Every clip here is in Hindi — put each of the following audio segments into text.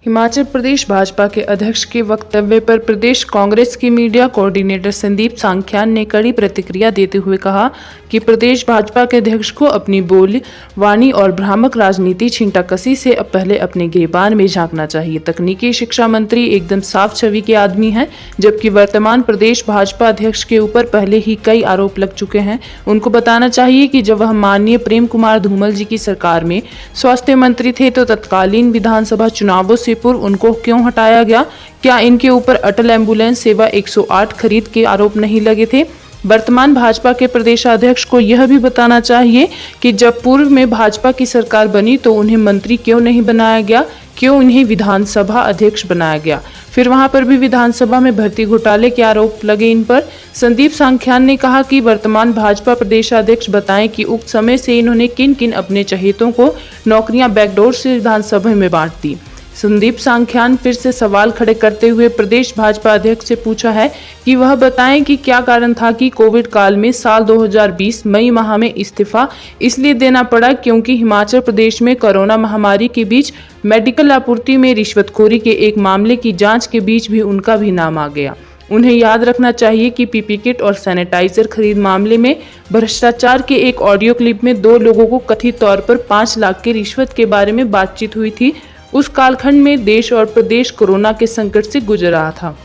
हिमाचल प्रदेश भाजपा के अध्यक्ष के वक्तव्य पर प्रदेश कांग्रेस के मीडिया कोऑर्डिनेटर संदीप सांख्यान ने कड़ी प्रतिक्रिया देते हुए कहा कि प्रदेश भाजपा के अध्यक्ष को अपनी बोली, वाणी और भ्रामक राजनीति छींटाकशी से अब पहले अपने गिरबान में झांकना चाहिए। तकनीकी शिक्षा मंत्री एकदम साफ छवि के आदमी हैं, जबकि वर्तमान प्रदेश भाजपा अध्यक्ष के ऊपर पहले ही कई आरोप लग चुके हैं। उनको बताना चाहिए कि जब वह माननीय प्रेम कुमार धूमल जी की सरकार में स्वास्थ्य मंत्री थे तो तत्कालीन विधानसभा चुनावों से पूर्व उनको क्यों हटाया गया? क्या इनके ऊपर अटल एम्बुलेंस सेवा 108 खरीद के आरोप नहीं लगे थे? वर्तमान भाजपा के प्रदेशाध्यक्ष को यह भी बताना चाहिए कि जब पूर्व में भाजपा की सरकार बनी तो उन्हें मंत्री क्यों नहीं बनाया गया, क्यों उन्हें विधानसभा अध्यक्ष बनाया गया? फिर वहां पर भी विधानसभा में भर्ती घोटाले के आरोप लगे इन पर। संदीप सांख्यान ने कहा कि वर्तमान भाजपा प्रदेशाध्यक्ष बताएं कि उक्त समय से इन्होंने किन किन अपने चहेतों को नौकरियां बैकडोर से विधानसभा में बांट दी। संदीप सांख्यान फिर से सवाल खड़े करते हुए प्रदेश भाजपा अध्यक्ष से पूछा है कि वह बताएं कि क्या कारण था कि कोविड काल में साल 2020 मई माह में इस्तीफा इसलिए देना पड़ा क्योंकि हिमाचल प्रदेश में कोरोना महामारी के बीच मेडिकल आपूर्ति में रिश्वतखोरी के एक मामले की जांच के बीच भी उनका भी नाम आ गया। उन्हें याद रखना चाहिए कि पीपी किट और सैनिटाइजर खरीद मामले में भ्रष्टाचार के एक ऑडियो क्लिप में 2 लोगों को कथित तौर पर 5 लाख की रिश्वत के बारे में बातचीत हुई थी। उस कालखंड में देश और प्रदेश कोरोना के संकट से गुजर रहा था।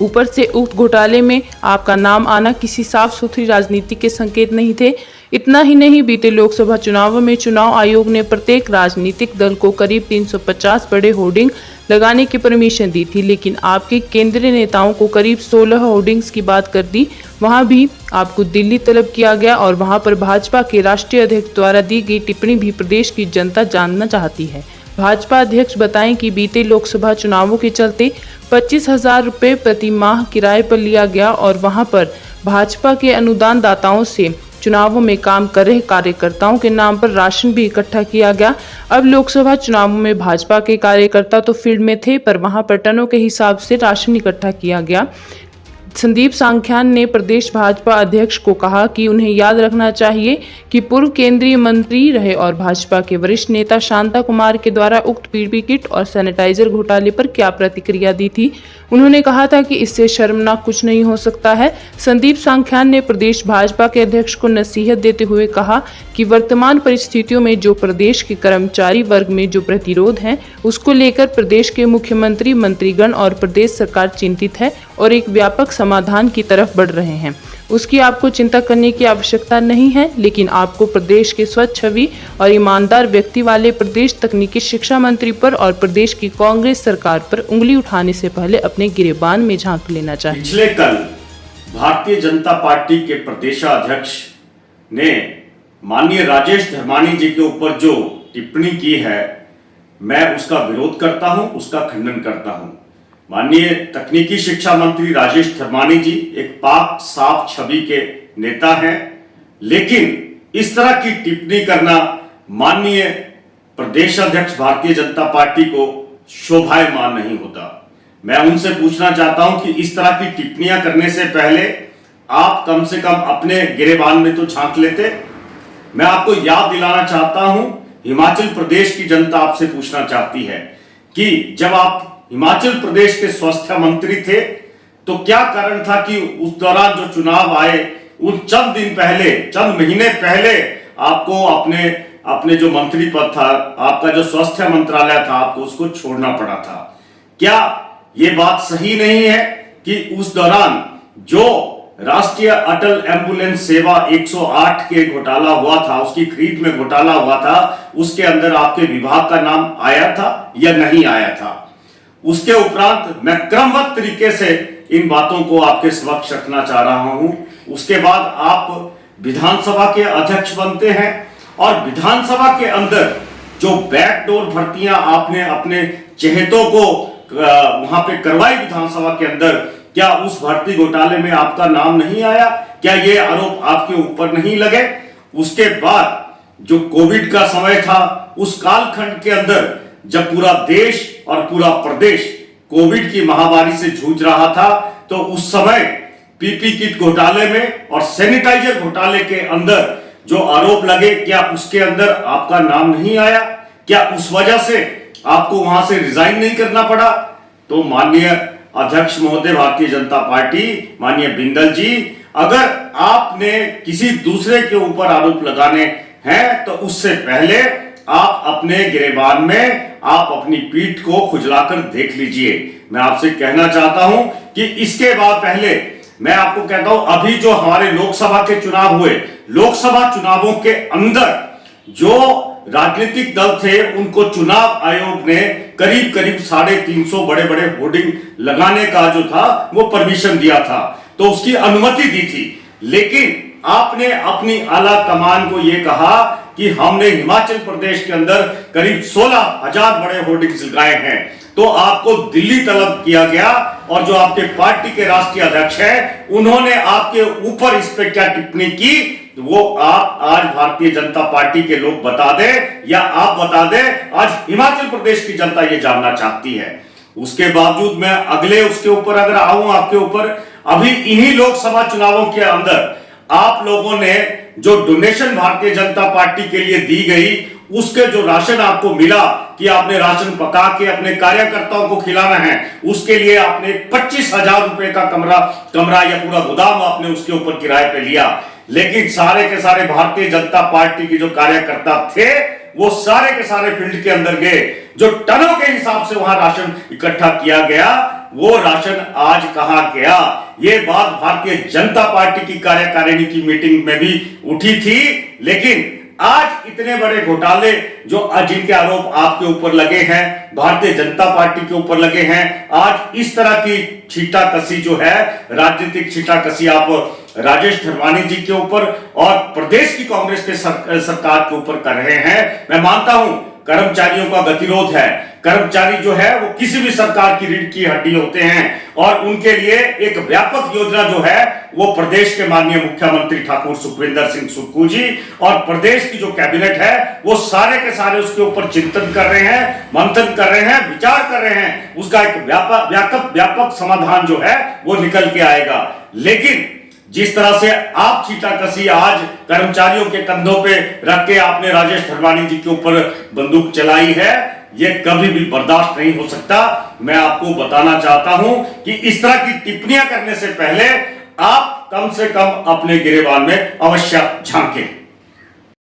ऊपर से उक्त घोटाले में आपका नाम आना किसी साफ सुथरी राजनीति के संकेत नहीं थे। इतना ही नहीं, बीते लोकसभा चुनावों में चुनाव आयोग ने प्रत्येक राजनीतिक दल को करीब 350 बड़े होर्डिंग लगाने की परमिशन दी थी, लेकिन आपके केंद्रीय नेताओं को करीब 16 होर्डिंग्स की बात कर दी। वहां भी आपको दिल्ली तलब किया गया और वहां पर भाजपा के राष्ट्रीय अध्यक्ष द्वारा दी गई टिप्पणी भी प्रदेश की जनता जानना चाहती है। भाजपा अध्यक्ष बताएं कि बीते लोकसभा चुनावों के चलते 25,000 रुपये प्रति माह किराए पर लिया गया और वहां पर भाजपा के अनुदान दाताओं से चुनावों में काम कर रहे कार्यकर्ताओं के नाम पर राशन भी इकट्ठा किया गया। अब लोकसभा चुनावों में भाजपा के कार्यकर्ता तो फील्ड में थे, पर वहां पर टनों के हिसाब से राशन इकट्ठा किया गया। संदीप सांख्यान ने प्रदेश भाजपा अध्यक्ष को कहा कि उन्हें याद रखना चाहिए कि पूर्व केंद्रीय मंत्री रहे और भाजपा के वरिष्ठ नेता शांता कुमार के द्वारा उक्त पीपी किट और सैनिटाइजर घोटाले पर क्या प्रतिक्रिया दी थी। उन्होंने कहा था कि इससे शर्मनाक कुछ नहीं हो सकता है। संदीप सांख्यान ने प्रदेश भाजपा के अध्यक्ष को नसीहत देते हुए कहा कि वर्तमान परिस्थितियों में जो प्रदेश के कर्मचारी वर्ग में जो प्रतिरोध है उसको लेकर प्रदेश के मुख्यमंत्री, मंत्रीगण और प्रदेश सरकार चिंतित है और एक व्यापक समाधान की तरफ बढ़ रहे हैं। उसकी आपको चिंता करने की आवश्यकता नहीं है, लेकिन आपको प्रदेश के स्वच्छ छवि और ईमानदार व्यक्ति वाले प्रदेश तकनीकी शिक्षा मंत्री पर और प्रदेश की कांग्रेस सरकार पर उंगली उठाने से पहले अपने गिरेबान में झांक लेना चाहिए। पिछले कल भारतीय जनता पार्टी के प्रदेशाध्यक्ष ने माननीय राजेश धर्मानी जी के ऊपर जो टिप्पणी की है, मैं उसका विरोध करता हूं, उसका खंडन करता हूं। माननीय तकनीकी शिक्षा मंत्री राजेश धर्मानी जी एक पाक साफ छवि के नेता हैं, लेकिन इस तरह की टिप्पणी करना माननीय प्रदेश अध्यक्ष भारतीय जनता पार्टी को शोभायमान नहीं होता। मैं उनसे पूछना चाहता हूं कि इस तरह की टिप्पणियां करने से पहले आप कम से कम अपने गिरेबान में तो झांक लेते। मैं आपको याद दिलाना चाहता हूं, हिमाचल प्रदेश की जनता आपसे पूछना चाहती है कि जब आप हिमाचल प्रदेश के स्वास्थ्य मंत्री थे तो क्या कारण था कि उस दौरान जो चुनाव आए उन चंद दिन पहले, चंद महीने पहले आपको अपने जो मंत्री पद था, आपका जो स्वास्थ्य मंत्रालय था, आपको उसको छोड़ना पड़ा था। क्या ये बात सही नहीं है कि उस दौरान जो राष्ट्रीय अटल एम्बुलेंस सेवा 108 के घोटाला हुआ था, उसकी खरीद में घोटाला हुआ था, उसके अंदर आपके विभाग का नाम आया था या नहीं आया था? उसके उपरांत मैं क्रमबद्ध तरीके से इन बातों को आपके समक्ष रखना चाह रहा हूं। उसके बाद आप विधानसभा के अध्यक्ष बनते हैं और विधानसभा के अंदर जो बैकडोर भर्तियां आपने अपने चहेतों को वहां पे करवाई विधानसभा के अंदर, क्या उस भर्ती घोटाले में आपका नाम नहीं आया? क्या ये आरोप आपके ऊपर नहीं लगे? उसके बाद जो कोविड का समय था, उस कालखंड के अंदर जब पूरा देश और पूरा प्रदेश कोविड की महामारी से जूझ रहा था, तो उस समय पीपी किट घोटाले में और सैनिटाइजर घोटाले के अंदर जो आरोप लगे, क्या उसके अंदर आपका नाम नहीं आया? क्या उस वजह से आपको वहां से रिजाइन नहीं करना पड़ा? तो माननीय अध्यक्ष महोदय भारतीय जनता पार्टी, माननीय बिंदल जी, अगर आपने किसी दूसरे के ऊपर आरोप लगाने हैं तो उससे पहले आप अपने गिरेबान में आप अपनी पीठ को खुजलाकर देख लीजिए। मैं आपसे कहना चाहता हूं कि इसके बाद पहले मैं आपको कहता हूं, अभी जो हमारे लोकसभा के चुनाव हुए, लोकसभा चुनावों के अंदर जो राजनीतिक दल थे उनको चुनाव आयोग ने करीब करीब 350 बड़े बड़े होर्डिंग लगाने का जो था वो परमिशन दिया था, तो उसकी अनुमति दी थी। लेकिन आपने अपनी आला कमान को यह कहा कि हमने हिमाचल प्रदेश के अंदर करीब 16,000 बड़े होर्डिंग्स लगाए हैं, तो आपको दिल्ली तलब किया गया और जो आपके पार्टी के राष्ट्रीय अध्यक्ष हैं उन्होंने आपके ऊपर इस पे क्या टिप्पणी की वो आप आज भारतीय जनता पार्टी के लोग बता दें या आप बता दें। आज हिमाचल प्रदेश की जनता ये जानना चाहती है। उसके बावजूद मैं अगले उसके ऊपर अगर आऊं आपके ऊपर, अभी इन्हीं लोकसभा चुनावों के अंदर आप लोगों ने जो डोनेशन भारतीय जनता पार्टी के लिए दी गई, उसके जो राशन आपको मिला कि आपने राशन पका के अपने कार्यकर्ताओं को खिलाना है, उसके लिए आपने 25,000 रुपए का कमरा या पूरा गोदाम आपने उसके ऊपर किराए पे लिया। लेकिन सारे के सारे भारतीय जनता पार्टी के जो कार्यकर्ता थे वो सारे के सारे फील्ड के अंदर गए, जो टनों के हिसाब से वहां राशन इकट्ठा किया गया, वो राशन आज कहां गया? ये बात भारतीय जनता पार्टी की कार्यकारिणी की मीटिंग में भी उठी थी। लेकिन आज इतने बड़े घोटाले जो जिनके आरोप आपके ऊपर लगे हैं, भारतीय जनता पार्टी के ऊपर लगे हैं, आज इस तरह की छीटाकसी जो है, राजनीतिक छीटाकसी आप राजेश धर्मानी जी के ऊपर और प्रदेश की कांग्रेस के सरकार के ऊपर कर रहे हैं। मैं मानता हूं कर्मचारियों का गतिरोध है, कर्मचारी जो है वो किसी भी सरकार की रीढ़ की हड्डी होते हैं और उनके लिए एक व्यापक योजना जो है वो प्रदेश के माननीय मुख्यमंत्री ठाकुर सुखविंदर सिंह सुक्खू जी और प्रदेश की जो कैबिनेट है वो सारे के सारे उसके ऊपर चिंतन कर रहे हैं, मंथन कर रहे हैं, विचार कर रहे हैं। उसका एक व्यापक समाधान जो है वो निकल के आएगा। लेकिन जिस तरह से आप छीटाकसी आज कर्मचारियों के कंधों पे रख के आपने राजेश धर्मानी जी के ऊपर बंदूक चलाई है, ये कभी भी बर्दाश्त नहीं हो सकता। मैं आपको बताना चाहता हूं कि इस तरह की टिप्पणियां करने से पहले आप कम से कम अपने गिरेबान में अवश्य झांकें।